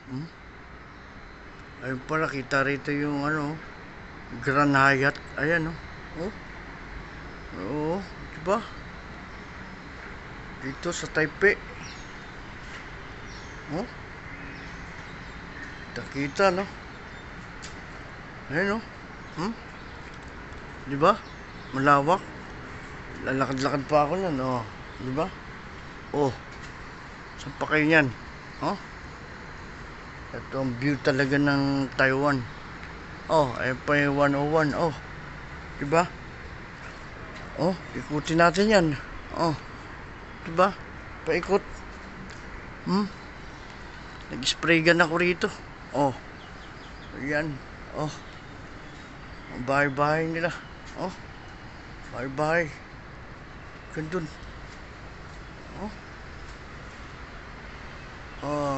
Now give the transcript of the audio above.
Hmm? Ayun pala, kita rito yung ano, Grand Hyatt. Ayan, oh. Oh, oo, diba? Dito sa Taipei. Oh, kita, no? Ayan, oh. Hmm? Diba? Malawak. Lalakad-lakad pa ako nun, oh. Diba? Oh, saan pa kayo yan? Oh, ito ang view talaga ng Taiwan. Oh, ayun pa yung 101. Oh, diba? Oh, ikutin natin yan. Oh, diba? Paikot. Hmm? Nag-spray gun ako rito. Oh, ayan. Oh, ang bahay-bahay nila. Oh, bahay-bahay. Gandun. Oh, oh.